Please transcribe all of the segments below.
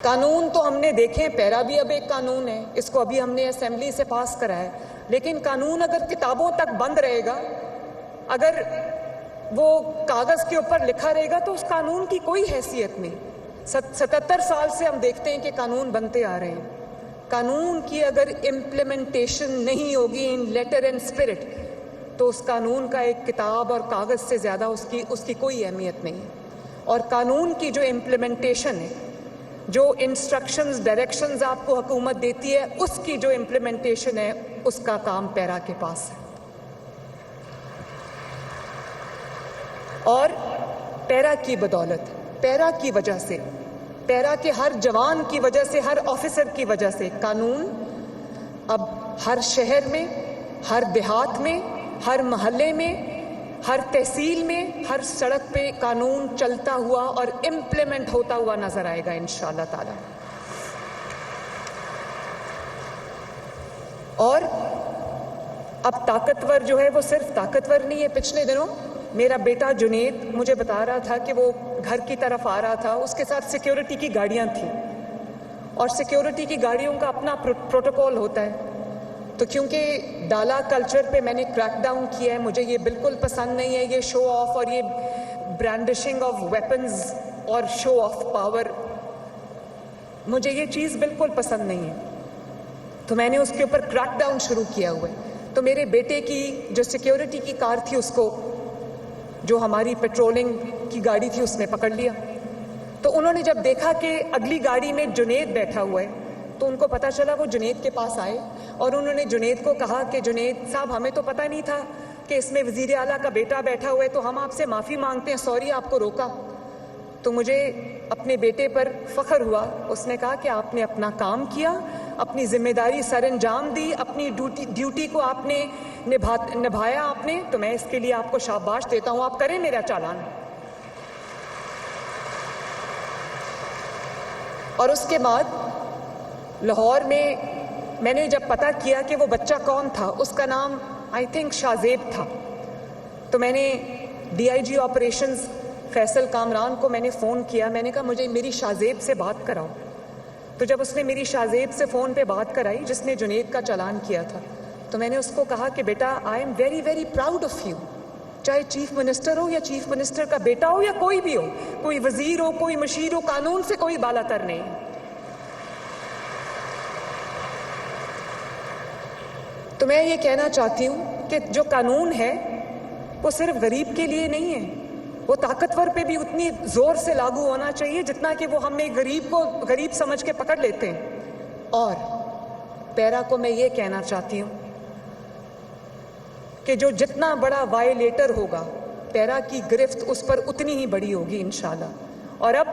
قانون تو ہم نے دیکھے، پیرا بھی اب ایک قانون ہے، اس کو ابھی ہم نے اسمبلی سے پاس کرا ہے، لیکن قانون اگر کتابوں تک بند رہے گا، اگر وہ کاغذ کے اوپر لکھا رہے گا تو اس قانون کی کوئی حیثیت نہیں۔ 77 سال سے ہم دیکھتے ہیں کہ قانون بنتے آ رہے ہیں، قانون کی اگر امپلیمنٹیشن نہیں ہوگی ان لیٹر اینڈ اسپرٹ تو اس قانون کا ایک کتاب اور کاغذ سے زیادہ اس کی کوئی اہمیت نہیں ہے۔ اور قانون کی جو امپلیمنٹیشن ہے، جو انسٹرکشنز ڈائریکشنز آپ کو حکومت دیتی ہے، اس کی جو امپلیمنٹیشن ہے اس کا کام پیرا کے پاس ہے۔ اور پیرا کی بدولت، پیرا کی وجہ سے، پیرا کے ہر جوان کی وجہ سے، ہر آفیسر کی وجہ سے قانون اب ہر شہر میں، ہر دیہات میں، ہر محلے میں، ہر تحصیل میں، ہر سڑک پہ قانون چلتا ہوا اور امپلیمنٹ ہوتا ہوا نظر آئے گا انشاءاللہ تعالی۔ اور اب طاقتور جو ہے وہ صرف طاقتور نہیں ہے۔ پچھلے دنوں میرا بیٹا جنید مجھے بتا رہا تھا کہ وہ گھر کی طرف آ رہا تھا، اس کے ساتھ سیکیورٹی کی گاڑیاں تھیں، اور سیکیورٹی کی گاڑیوں کا اپنا پروٹوکول ہوتا ہے۔ تو کیونکہ ڈالا کلچر پہ میں نے کریک ڈاؤن کیا ہے، مجھے یہ بالکل پسند نہیں ہے، یہ شو آف اور یہ برانڈشنگ آف ویپنز اور شو آف پاور، مجھے یہ چیز بالکل پسند نہیں ہے، تو میں نے اس کے اوپر کریک ڈاؤن شروع کیا ہوا ہے۔ تو میرے بیٹے کی جو سیکیورٹی کی کار تھی، اس کو جو ہماری پیٹرولنگ کی گاڑی تھی اس نے پکڑ لیا۔ تو انہوں نے جب دیکھا کہ اگلی گاڑی میں جنید بیٹھا ہوا ہے تو ان کو پتہ چلا، وہ جنید کے پاس آئے اور انہوں نے جنید کو کہا کہ جنید صاحب، ہمیں تو پتہ نہیں تھا کہ اس میں وزیر اعلیٰ کا بیٹا بیٹھا ہوا ہے، تو ہم آپ سے معافی مانگتے ہیں، سوری آپ کو روکا۔ تو مجھے اپنے بیٹے پر فخر ہوا، اس نے کہا کہ آپ نے اپنا کام کیا، اپنی ذمہ داری سر انجام دی، اپنی ڈیوٹی کو آپ نے نبھایا آپ نے، تو میں اس کے لیے آپ کو شاباش دیتا ہوں، آپ کریں میرا چالان۔ اور اس کے بعد لاہور میں نے جب پتہ کیا کہ وہ بچہ کون تھا، اس کا نام آئی تھنک شاہزیب تھا، تو میں نے D I G operations Faisal Kamran کو میں نے فون کیا، میں نے کہا مجھے میری شاہزیب سے بات کراؤ۔ تو جب اس نے میری شاہزیب سے فون پہ بات کرائی، جس نے جنید کا چالان کیا تھا، تو میں نے اس کو کہا کہ بیٹا I am very very proud of you, چاہے چیف منسٹر ہو یا چیف منسٹر کا بیٹا ہو یا کوئی بھی ہو، کوئی وزیر ہو، کوئی مشیر ہو، قانون سے کوئی بالا تر نہیں۔ تو میں یہ کہنا چاہتی ہوں کہ جو قانون ہے وہ صرف غریب کے لیے نہیں ہے، وہ طاقتور پہ بھی اتنی زور سے لاگو ہونا چاہیے جتنا کہ وہ ہمیں غریب کو غریب سمجھ کے پکڑ لیتے ہیں۔ اور پیرا کو میں یہ کہنا چاہتی ہوں کہ جو جتنا بڑا وائلیٹر ہوگا، پیرا کی گرفت اس پر اتنی ہی بڑی ہوگی انشاءاللہ۔ اور اب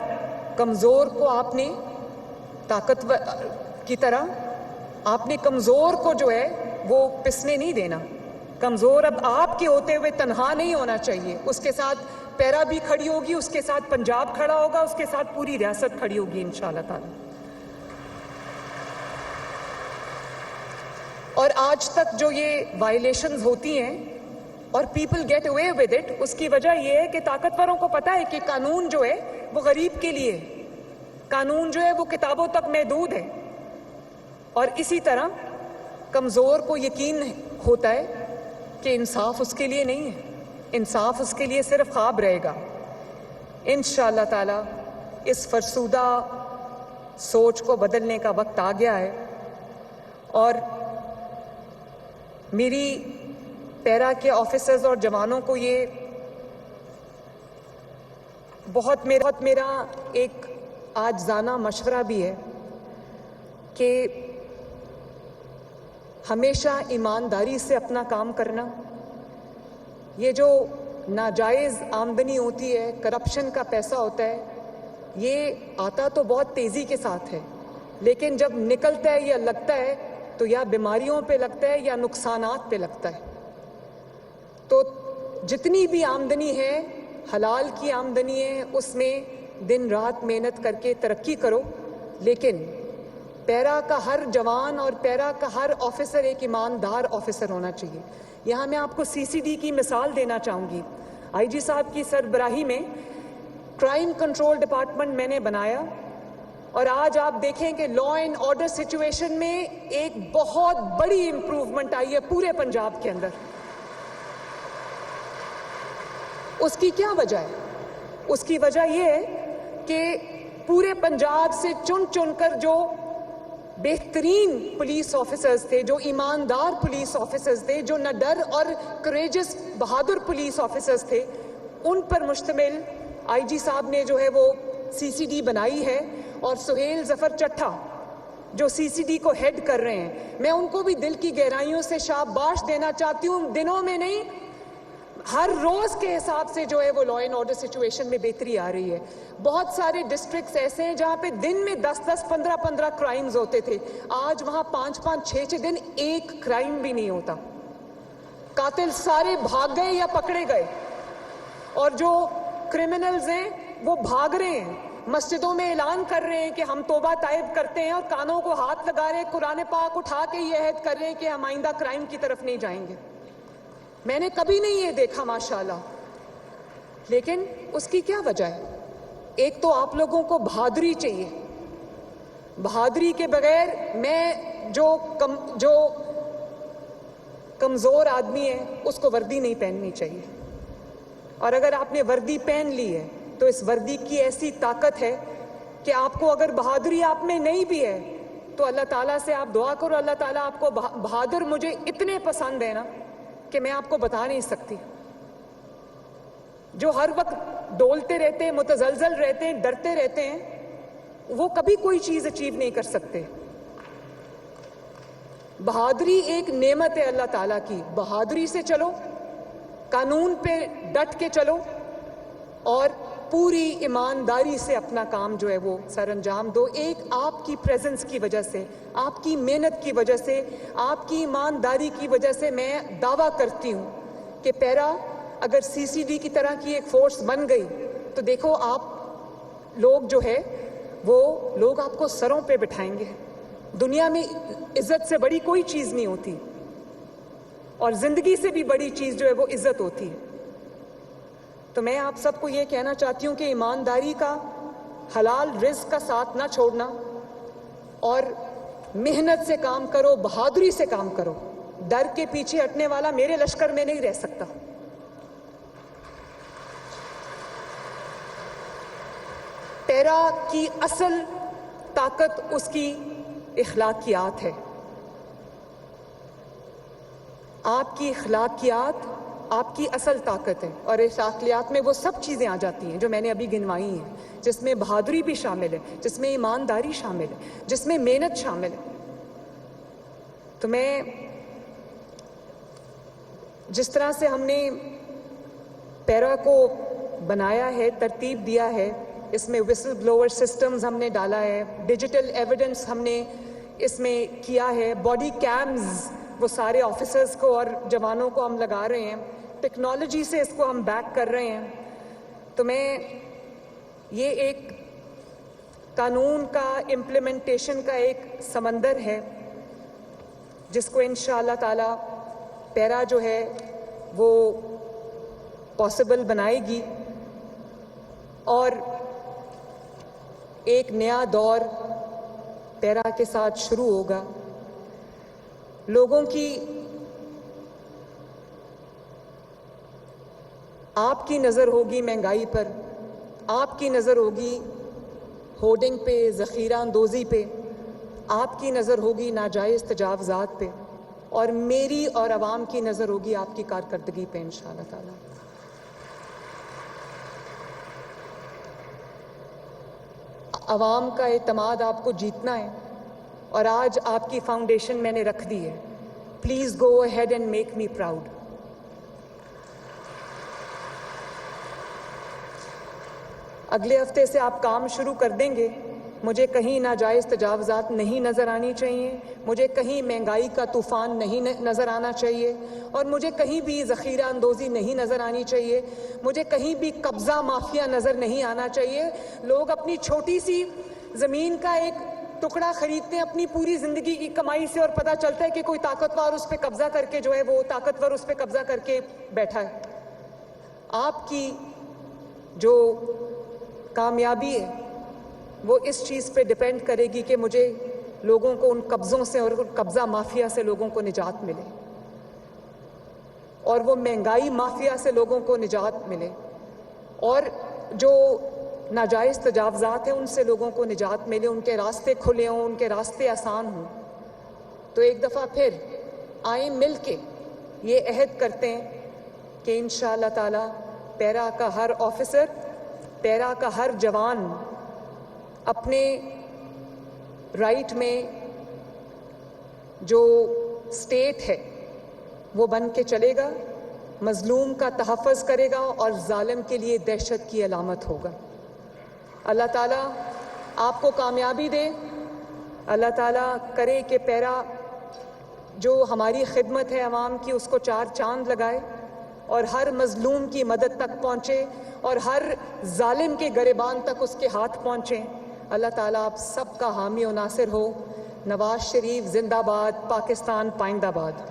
کمزور کو آپ نے طاقتور کی طرح، آپ نے کمزور کو جو ہے وہ پسنے نہیں دینا۔ کمزور اب آپ کے ہوتے ہوئے تنہا نہیں ہونا چاہیے، اس کے ساتھ پیرا بھی کھڑی ہوگی، اس کے ساتھ پنجاب کھڑا ہوگا، اس کے ساتھ پوری ریاست کھڑی ہوگی انشاءاللہ تعالی۔ اور آج تک جو یہ وائلیشنز ہوتی ہیں اور people get away with it, اس کی وجہ یہ ہے کہ طاقتوروں کو پتہ ہے کہ قانون جو ہے وہ غریب کے لیے، قانون جو ہے وہ کتابوں تک محدود ہے، اور اسی طرح کمزور کو یقین ہوتا ہے کہ انصاف اس کے لیے نہیں ہے، انصاف اس کے لیے صرف خواب رہے گا۔ انشاءاللہ تعالی اس فرسودہ سوچ کو بدلنے کا وقت آ گیا ہے، اور میری پیرا کے آفیسرز اور جوانوں کو یہ بہت میرا ایک عاجزانہ مشورہ بھی ہے کہ ہمیشہ ایمانداری سے اپنا کام کرنا۔ یہ جو ناجائز آمدنی ہوتی ہے، کرپشن کا پیسہ ہوتا ہے، یہ آتا تو بہت تیزی کے ساتھ ہے، لیکن جب نکلتا ہے یا لگتا ہے تو یا بیماریوں پہ لگتا ہے یا نقصانات پہ لگتا ہے۔ تو جتنی بھی آمدنی ہے، حلال کی آمدنی ہے، اس میں دن رات محنت کر کے ترقی کرو، لیکن پیرا کا ہر جوان اور پیرا کا ہر آفیسر ایک ایماندار آفیسر ہونا چاہیے۔ یہاں میں آپ کو سی سی ڈی کی مثال دینا چاہوں گی۔ آئی جی صاحب کی سربراہی میں کرائم کنٹرول ڈپارٹمنٹ میں نے بنایا، اور آج آپ دیکھیں کہ لا اینڈ آرڈر سچویشن میں ایک بہت بڑی امپروومنٹ آئی ہے پورے پنجاب کے اندر. اس کی کیا وجہ ہے؟ اس کی وجہ یہ ہے کہ پورے پنجاب سے چن چن کر جو بہترین پولیس آفیسرز تھے، جو ایماندار پولیس آفیسرز تھے، جو نڈر اور کریجس بہادر پولیس آفیسرز تھے، ان پر مشتمل آئی جی صاحب نے جو ہے وہ سی سی ڈی بنائی ہے. اور سہیل ظفر چٹھا جو سی سی ڈی کو ہیڈ کر رہے ہیں، میں ان کو بھی دل کی گہرائیوں سے شاباش دینا چاہتی ہوں. دنوں میں نہیں، ہر روز کے حساب سے جو ہے وہ لا اینڈ آرڈر سچویشن میں بہتری آ رہی ہے. بہت سارے ڈسٹرکٹس ایسے ہیں جہاں پہ دن میں 10-10 15-15 کرائمز ہوتے تھے، آج وہاں 5-5 6-6 دن ایک کرائم بھی نہیں ہوتا. قاتل سارے بھاگ گئے یا پکڑے گئے، اور جو کرمنلز ہیں وہ بھاگ رہے ہیں. مسجدوں میں اعلان کر رہے ہیں کہ ہم توبہ طائب کرتے ہیں، اور کانوں کو ہاتھ لگا رہے ہیں، قرآن پاک اٹھا کے یہ عہد کر رہے ہیں کہ ہم آئندہ کرائم کی طرف نہیں جائیں گے. میں نے کبھی نہیں یہ دیکھا ماشاءاللہ. لیکن اس کی کیا وجہ ہے؟ ایک تو آپ لوگوں کو بہادری چاہیے. بہادری کے بغیر میں جو کمزور آدمی ہے اس کو وردی نہیں پہننی چاہیے. اور اگر آپ نے وردی پہن لی ہے تو اس وردی کی ایسی طاقت ہے کہ آپ کو اگر بہادری آپ میں نہیں بھی ہے تو اللہ تعالیٰ سے آپ دعا کرو، اللہ تعالیٰ آپ کو بہادر مجھے اتنے پسند ہے نا کہ میں آپ کو بتا نہیں سکتی. جو ہر وقت ڈولتے رہتے ہیں، متزلزل رہتے ہیں، ڈرتے رہتے ہیں، وہ کبھی کوئی چیز اچیو نہیں کر سکتے. بہادری ایک نعمت ہے اللہ تعالیٰ کی. بہادری سے چلو، قانون پہ ڈٹ کے چلو، اور پوری ایمانداری سے اپنا کام جو ہے وہ سر انجام دو. ایک آپ کی پریزنس کی وجہ سے، آپ کی محنت کی وجہ سے، آپ کی ایمانداری کی وجہ سے میں دعویٰ کرتی ہوں کہ پیرا اگر سی سی ڈی کی طرح کی ایک فورس بن گئی تو دیکھو آپ لوگ جو ہے وہ لوگ آپ کو سروں پہ بٹھائیں گے. دنیا میں عزت سے بڑی کوئی چیز نہیں ہوتی، اور زندگی سے بھی بڑی چیز جو ہے وہ عزت ہوتی ہے. تو میں آپ سب کو یہ کہنا چاہتی ہوں کہ ایمانداری کا، حلال رزق کا ساتھ نہ چھوڑنا، اور محنت سے کام کرو، بہادری سے کام کرو. ڈر کے پیچھے ہٹنے والا میرے لشکر میں نہیں رہ سکتا. پیرا کی اصل طاقت اس کی اخلاقیات ہے. آپ کی اخلاقیات آپ کی اصل طاقت ہے، اور اخلاقیات میں وہ سب چیزیں آ جاتی ہیں جو میں نے ابھی گنوائی ہیں، جس میں بہادری بھی شامل ہے، جس میں ایمانداری شامل ہے، جس میں محنت شامل ہے. تو میں جس طرح سے ہم نے پیرا کو بنایا ہے، ترتیب دیا ہے، اس میں وسل بلوور سسٹمز ہم نے ڈالا ہے، ڈیجیٹل ایویڈنس ہم نے اس میں کیا ہے، باڈی کیمز وہ سارے آفیسرز کو اور جوانوں کو ہم لگا رہے ہیں، ٹیکنالوجی سے اس کو ہم بیک کر رہے ہیں. تو میں یہ ایک قانون کا امپلیمنٹیشن کا ایک سمندر ہے جس کو انشاءاللہ تعالی پیرا جو ہے وہ پاسبل بنائے گی، اور ایک نیا دور پیرا کے ساتھ شروع ہوگا. لوگوں کی، آپ کی نظر ہوگی مہنگائی پر، آپ کی نظر ہوگی ہورڈنگ پہ، ذخیرہ اندوزی پہ، آپ کی نظر ہوگی ناجائز تجاوزات پہ، اور میری اور عوام کی نظر ہوگی آپ کی کارکردگی پہ انشاءاللہ تعالی. عوام کا اعتماد آپ کو جیتنا ہے، اور آج آپ کی فاؤنڈیشن میں نے رکھ دی ہے. Please go ahead and make me proud. اگلے ہفتے سے آپ کام شروع کر دیں گے. مجھے کہیں ناجائز تجاوزات نہیں نظر آنی چاہیے، مجھے کہیں مہنگائی کا طوفان نہیں نظر آنا چاہیے، اور مجھے کہیں بھی ذخیرہ اندوزی نہیں نظر آنی چاہیے، مجھے کہیں بھی قبضہ مافیا نظر نہیں آنا چاہیے. لوگ اپنی چھوٹی سی زمین کا ایک ٹکڑا خریدتے ہیں اپنی پوری زندگی کی کمائی سے، اور پتہ چلتا ہے کہ کوئی طاقتور اس پہ قبضہ کر کے جو ہے وہ طاقتور اس پہ قبضہ کر کے بیٹھا ہے. آپ کی جو کامیابی ہے وہ اس چیز پہ ڈپینڈ کرے گی کہ مجھے لوگوں کو ان قبضوں سے اور قبضہ مافیا سے لوگوں کو نجات ملے، اور وہ مہنگائی مافیا سے لوگوں کو نجات ملے، اور جو ناجائز تجاوزات ہیں ان سے لوگوں کو نجات ملے، ان کے راستے کھلے ہوں، ان کے راستے آسان ہوں۔ تو ایک دفعہ پھر آئیں مل کے یہ عہد کرتے ہیں کہ انشاءاللہ تعالی پیرا کا ہر آفیسر، پیرا کا ہر جوان اپنے رائٹ میں جو سٹیٹ ہے وہ بن کے چلے گا، مظلوم کا تحفظ کرے گا اور ظالم کے لیے دہشت کی علامت ہوگا۔ اللہ تعالیٰ آپ کو کامیابی دے، اللہ تعالیٰ کرے کہ پیرا جو ہماری خدمت ہے عوام کی اس کو چار چاند لگائے اور ہر مظلوم کی مدد تک پہنچے اور ہر ظالم کے گریبان تک اس کے ہاتھ پہنچیں۔ اللہ تعالیٰ آپ سب کا حامی و ناصر ہو۔ نواز شریف زندہ باد، پاکستان پائندہ باد۔